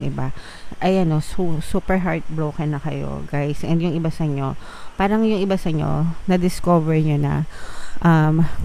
Diba? Ayan o, super heartbroken na kayo, guys. And yung iba sa inyo, parang yung iba sa inyo, na-discover nyo na,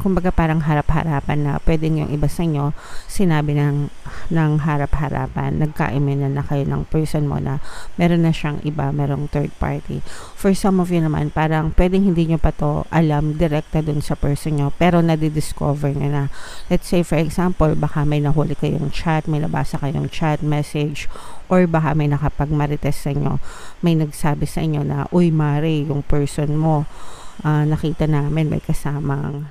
kumbaga parang harap-harapan na, pwedeng yung iba sa inyo, sinabi ng harap-harapan, nagkaimenan na kayo ng person mo na meron na siyang iba, merong third party. For some of you naman, parang pwedeng hindi nyo pa to alam, direkta dun sa person nyo, pero nadidiscover nyo na. Let's say, for example, baka may nahuli kayong chat, may nabasa kayong chat, message, or baka may nakapagmarites sa inyo, may nagsabi sa inyo na, uy Mare, yung person mo, nakita namin may kasamang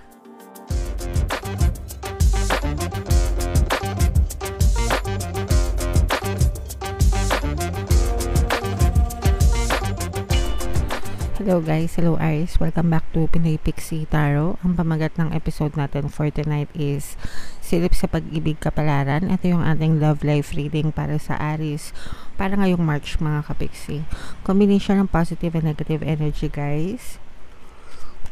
Hello guys, hello Aries, welcome back to Pinoy Pixie Tarot. Ang pamagat ng episode natin for tonight is Silip sa Pag-ibig Kapalaran. Ito yung ating love life reading para sa Aries para ngayong March mga kapixie. Combination ng positive and negative energy guys.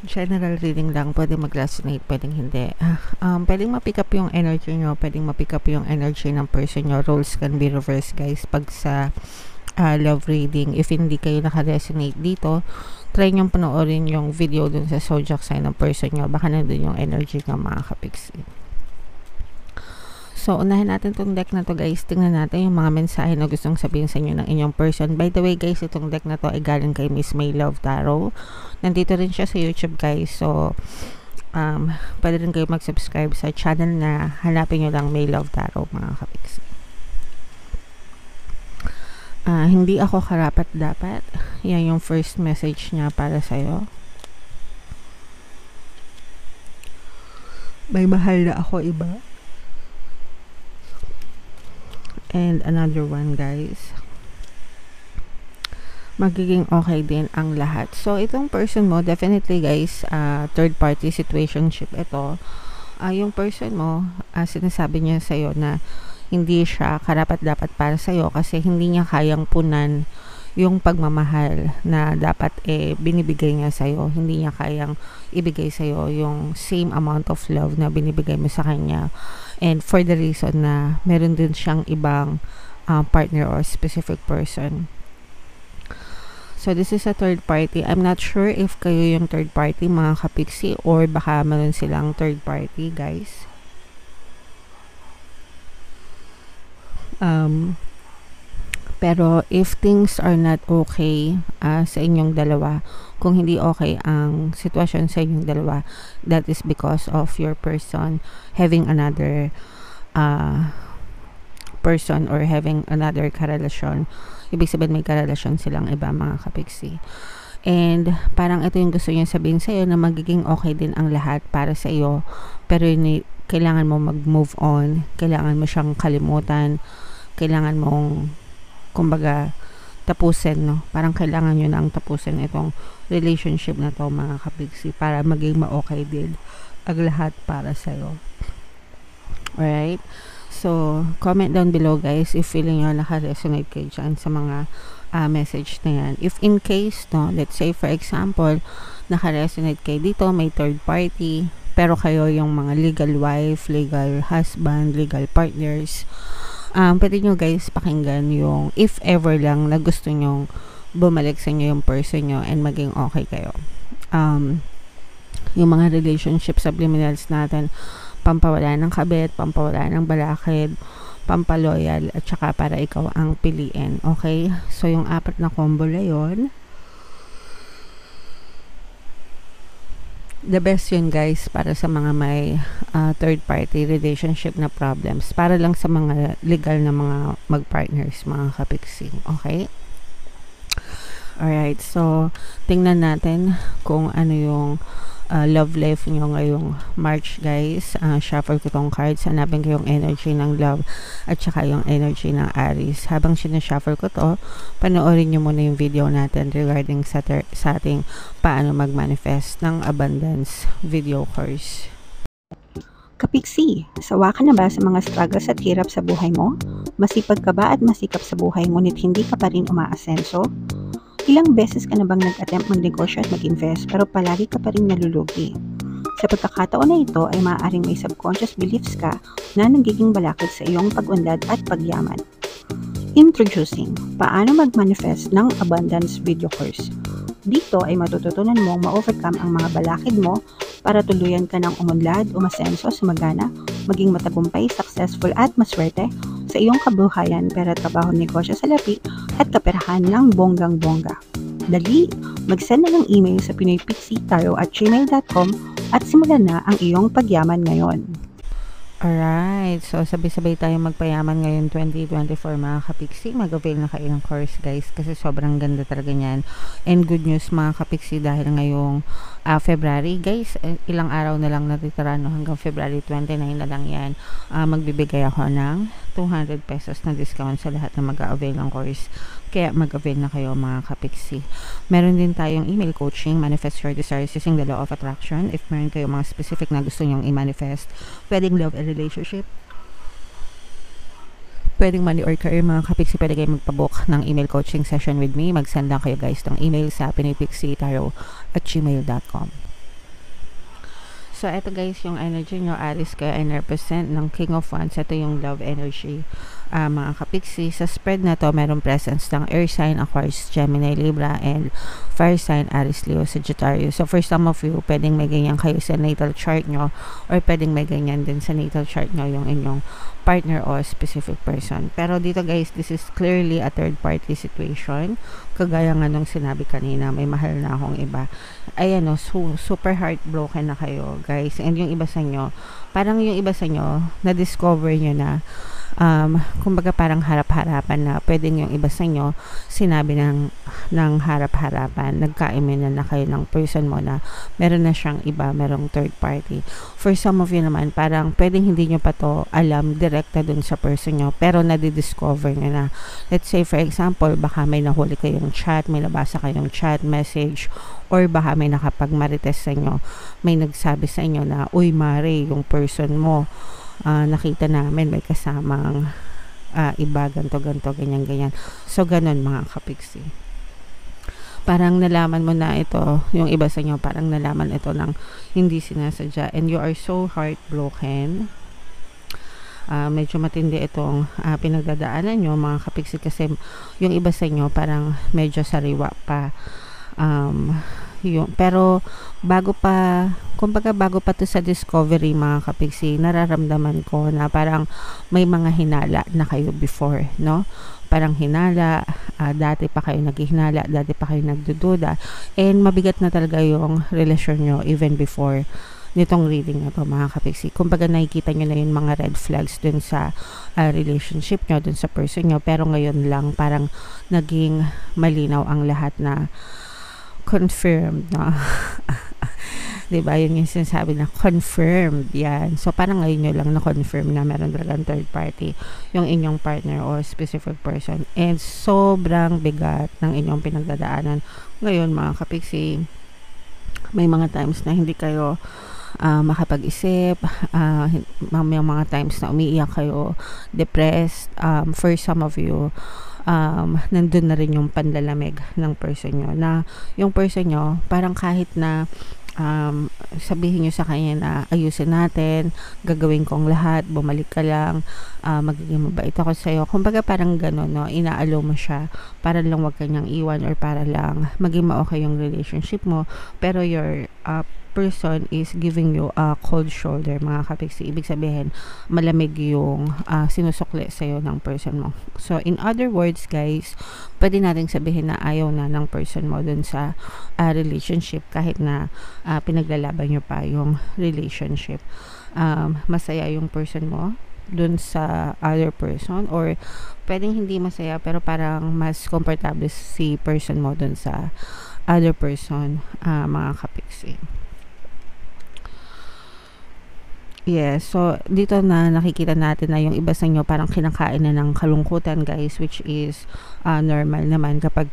General reading lang, pwedeng mag-resonate, pwedeng hindi. Pwedeng ma-pick up yung energy nyo, pwedeng ma-pick up yung energy ng person nyo. Roles can be reversed guys pag sa love reading. If hindi kayo naka-resonate dito, try nyo panoorin yung video dun sa zodiac sign ng person nyo. Baka nandun yung energy ng mga kapixie. So, unahin natin tong deck na to guys. Tingnan natin yung mga mensahe na gustong sabihin sa inyo ng inyong person. By the way guys, itong deck na to ay galing kay Miss May Love Tarot. Nandito rin siya sa YouTube guys. So, pwede rin kayo mag-subscribe sa channel na hanapin nyo lang May Love Tarot mga kapixie. Hindi ako karapat-dapat. Yan yung first message niya para sa'yo. May mahal na ako iba. And another one guys. Magiging okay din ang lahat. So, itong person mo, definitely guys, third party situationship ito. Yung person mo, sinasabi niya sa'yo na hindi siya karapat-dapat para sa'yo kasi hindi niya kayang punan yung pagmamahal na dapat binibigay niya sa'yo. Hindi niya kayang ibigay sa'yo yung same amount of love na binibigay mo sa kanya. And for the reason na meron din siyang ibang partner or specific person. So, this is a third party. I'm not sure if kayo yung third party mga kapixie or baka meron silang third party guys. Pero if things are not okay sa inyong dalawa, kung hindi okay ang sitwasyon sa inyong dalawa, that is because of your person having another person or having another karelasyon. Ibig sabihin may karelasyon silang iba mga kapixie. And parang ito yung gusto niya sabihin sa'yo na magiging okay din ang lahat para sa iyo, pero kailangan mo mag-move on, kailangan mo siyang kalimutan, kailangan mong kumbaga tapusin, no? Parang kailangan nyo nang tapusin itong relationship na to mga kapixie para maging ma-okay din ang lahat para sa'yo. Alright? So, comment down below guys if feeling nyo naka-resonate kayo dyan sa mga message na yan. If in case, no, let's say for example, naka-resonate kayo dito, may third party, pero kayo yung mga legal wife, legal husband, legal partners, pwede nyo guys pakinggan yung if ever lang na gusto nyong bumalik sa inyo yung person nyo and maging okay kayo. Yung mga relationship subliminals natin, pampawala ng kabit, pampawala ng balakid, pampaloyal, at saka para ikaw ang piliin. Okay? So, yung apat na combo na yun, the best yun guys para sa mga may third party relationship na problems, para lang sa mga legal na mga mag-partners mga kapixie. Okay? Alright, so tingnan natin kung ano yung love life nyo ngayong March guys. Shuffle ko tong cards, hanapin ko yung energy ng love at saka yung energy ng Aries. Habang sinashuffle ko to, panoorin nyo muna yung video natin regarding sa ating paano mag-manifest ng abundance video course. Kapixie, sawa ka na ba sa mga struggles at hirap sa buhay mo? Masipag ka ba at masikap sa buhay ngunit hindi ka pa rin umaasenso? Ilang beses ka na bang nag-attempt magnegosyo at mag-invest pero palagi ka pa rin nalulugi? Sa pagkakataon na ito ay maaaring may subconscious beliefs ka na nagiging balakid sa iyong pag-unlad at pagyaman. Introducing, paano mag-manifest ng abundance video course. Dito ay matututunan mong ma-overcome ang mga balakid mo para tuluyan ka ng umunlad, umasenso, sumagana, maging matagumpay, successful at maswerte sa iyong kabuhayan, pera, trabaho, negosyo, salapi at kaperahan ng bonggang-bongga. Dali, mag-send na ng email sa pinoypixie@gmail.com at simulan na ang iyong pagyaman ngayon. Alright, so sabay-sabay tayo magpayaman ngayon 2024 mga kapiksi. Mag-avail na kayo ng course guys kasi sobrang ganda talaga niyan. And good news mga kapiksi dahil ngayong February guys, ilang araw na lang natitira no, hanggang February 29 na lang yan. Magbibigay ako ng 200 pesos na discount sa lahat na mag-avail ng course. Kaya mag-avail na kayo mga kapiksi. Meron din tayong email coaching, manifest your desires using the law of attraction. If meron kayo mga specific na gusto nyong i-manifest, pwedeng love and relationship, pwedeng money or career mga kapiksi, pwede kayo magpabook ng email coaching session with me. Mag-send lang kayo guys ng email sa pinoypixie@gmail.com. So, ito guys, yung energy nyo, Aries kayo ay represent ng King of Wands. Ito yung love energy, mga kapiksi. Sa spread na to, merong presence ng Air sign, Aquarius, Gemini, Libra, and Fire sign, Aries, Leo, Sagittarius. So, for some of you, pwedeng may ganyan kayo sa natal chart nyo, or pwedeng may ganyan din sa natal chart nyo yung inyong partner o specific person. Pero dito guys, this is clearly a third party situation. Kagaya nga nung sinabi kanina, may mahal na akong iba. Ayan o, super heartbroken na kayo guys. And yung iba sa nyo, parang yung iba sa nyo, na-discover nyo na, kumbaga parang harap-harapan na, pwedeng yung iba sa nyo, sinabi ng harap-harapan, nagka-imina na kayo ng person mo na meron na siyang iba, merong third party. For some of you naman, parang pwedeng hindi nyo pa to alam direkta dun sa person nyo, pero nadidiscover nyo na. Let's say for example, baka may nahuli kayong chat, may nabasa kayong chat message, or baka may nakapag-marites sa inyo, may nagsabi sa inyo na, uy Mare, yung person mo, nakita namin may kasamang iba, ganto, ganyan. So, ganon mga kapiksi. Parang nalaman mo na ito, yung iba sa inyo, parang nalaman ito ng hindi sinasadya, and you are so heartbroken. Medyo matindi itong pinagdadaanan nyo mga kapiksi, kasi yung iba sa inyo parang medyo sariwa pa. Pero bago pa to sa discovery mga kapiksi, nararamdaman ko na parang may mga hinala na kayo before, no? Parang hinala, dati pa kayo naghihinala, dati pa kayo nagdududa, and mabigat na talaga yung relasyon nyo even before nitong reading na to mga kapiksi. Kumbaga nakikita nyo na yung mga red flags dun sa relationship nyo, dun sa person nyo, pero ngayon lang parang naging malinaw ang lahat na confirmed, no? Diba? Yun yung sinasabi na confirmed. Yan. So, parang ngayon nyo lang na-confirm na meron talagang third party yung inyong partner or specific person. And sobrang bigat ng inyong pinagdadaanan. Ngayon, mga kapiksi, may mga times na hindi kayo makapag-isip, may mga times na umiiyak kayo, depressed. For some of you, nandun na rin yung panlalamig ng person nyo, na yung person nyo parang kahit na sabihin nyo sa kanya na ayusin natin, gagawin kong lahat, bumalik ka lang, magiging mabait ako sa'yo, kumbaga parang gano'n, no? Inaalo mo siya para lang wag kanyang iwan, or para lang maging ma-okay yung relationship mo, pero your person is giving you a cold shoulder mga kapiksi. Ibig sabihin, malamig yung sinusukli sa'yo ng person mo. So, in other words guys, pwede natin sabihin na ayaw na ng person mo dun sa relationship, kahit na pinaglalaban nyo pa yung relationship. Masaya yung person mo dun sa other person, or pwedeng hindi masaya pero parang mas comfortable si person mo dun sa other person, mga kapiksi. Yes, so dito na nakikita natin na yung iba sa inyo parang kinakain na ng kalungkutan guys, which is normal naman kapag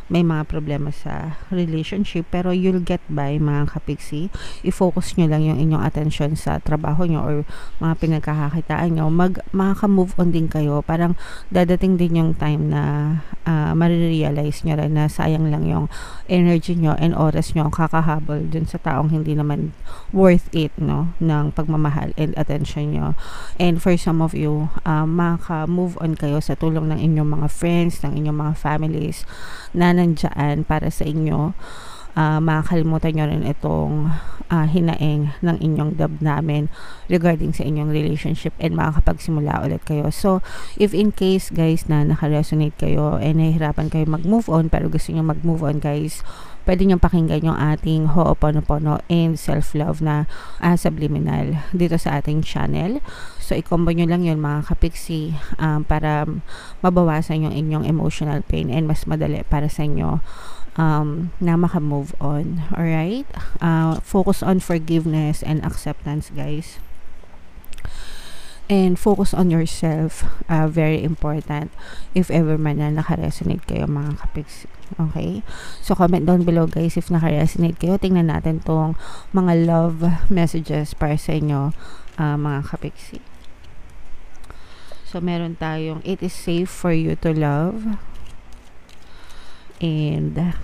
may mga problema sa relationship, pero you'll get by mga kapiksi. I-focus nyo lang yung inyong attention sa trabaho nyo or mga pinagkakakitaan nyo. Makaka-move on din kayo. Parang dadating din yung time na marirealize nyo rin na sayang lang yung energy nyo and oras nyo kakahabol dun sa taong hindi naman worth it, no, ng pagmamahal and attention nyo. And for some of you, maka-move on kayo sa tulong ng inyong mga friends, ng inyong mga families na nandyan para sa inyo. Makakalimutan nyo rin itong hinaing ng inyong damdamin regarding sa inyong relationship and makakapagsimula ulit kayo. So, if in case guys na nakaresonate kayo and nahihirapan kayo mag-move on pero gusto nyo mag-move on guys, pwede nyo pakinggan yung ating Ho'oponopono and Self-Love na subliminal dito sa ating channel. So, i-combo nyo lang yun mga kapiksi para mabawasan yung inyong emotional pain and mas madali para sa inyo na maka-move on. Alright? Focus on forgiveness and acceptance, guys. And focus on yourself. Very important. If ever man na naka-resonate kayo, mga kapiks. Okay? So, comment down below, guys, if naka-resonate kayo. Tingnan natin tong mga love messages para sa inyo, mga kapiksi. So, meron tayong, it is safe for you to love. And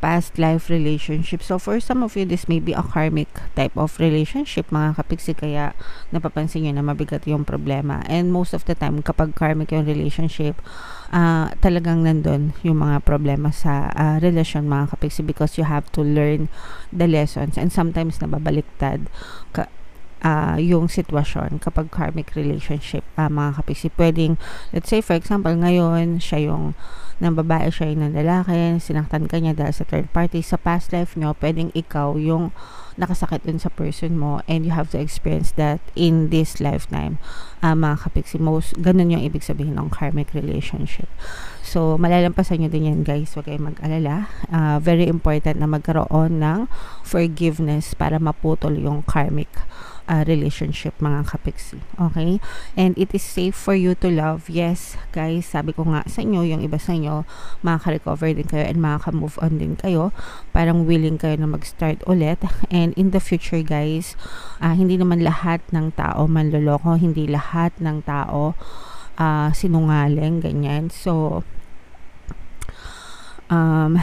past life relationship. So for some of you, this may be a karmic type of relationship, mga kapiksi, kaya napapansin nyo na mabigat yung problema. And most of the time, kapag karmic yung relationship, talagang nandun yung mga problema sa relasyon, mga kapiksi, because you have to learn the lessons and sometimes nababaliktad yung sitwasyon kapag karmic relationship, mga kapiksi. Pwedeng, let's say for example, ngayon siya yung ng babae, siya yung ng lalaki, sinaktan ka niya dahil sa third party. Sa past life nyo, pwedeng ikaw yung nakasakit dun sa person mo and you have to experience that in this lifetime, mga kapiksi. Ganun yung ibig sabihin ng karmic relationship. So, malalampasan nyo din yan, guys. Huwag kayong mag-alala. Very important na magkaroon ng forgiveness para maputol yung karmic relationship, mga kapiksi. Okay? And it is safe for you to love. Yes, guys, sabi ko nga sa inyo, yung iba sa inyo, makaka-recover din kayo and makaka-move on din kayo. Parang willing kayo na mag-start ulit. And in the future, guys, hindi naman lahat ng tao manloloko, hindi lahat ng tao sinungaling, ganyan. So,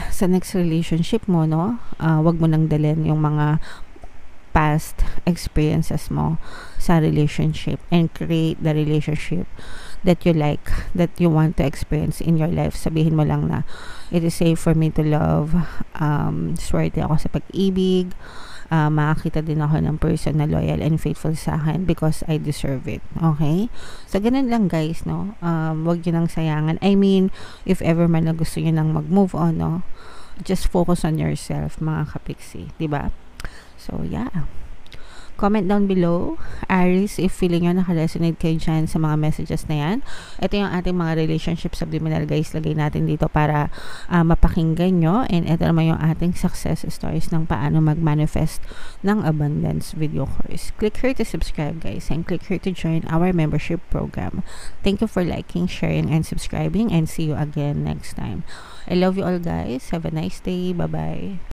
sa next relationship mo, no, wag mo nang dalhin yung mga past experiences mo sa relationship and create the relationship that you like, that you want to experience in your life. Sabihin mo lang na it is safe for me to love, swerte ako sa pag-ibig, makakita din ako ng person na loyal and faithful sa akin because I deserve it. Okay? So, ganun lang, guys, no? Wag nyo nang sayangan. I mean, if ever man na gusto nyo nang mag-move on, no? Just focus on yourself, mga kapiksi. Diba? So, yeah. Comment down below, Aries, if feeling nyo naka-resonate kayo dyan sa mga messages na yan. Ito yung ating mga relationship subliminal, guys. Lagay natin dito para mapakinggan nyo. And ito naman yung ating success stories ng paano mag-manifest ng abundance video course. Click here to subscribe, guys. And click here to join our membership program. Thank you for liking, sharing, and subscribing. And see you again next time. I love you all, guys. Have a nice day. Bye-bye.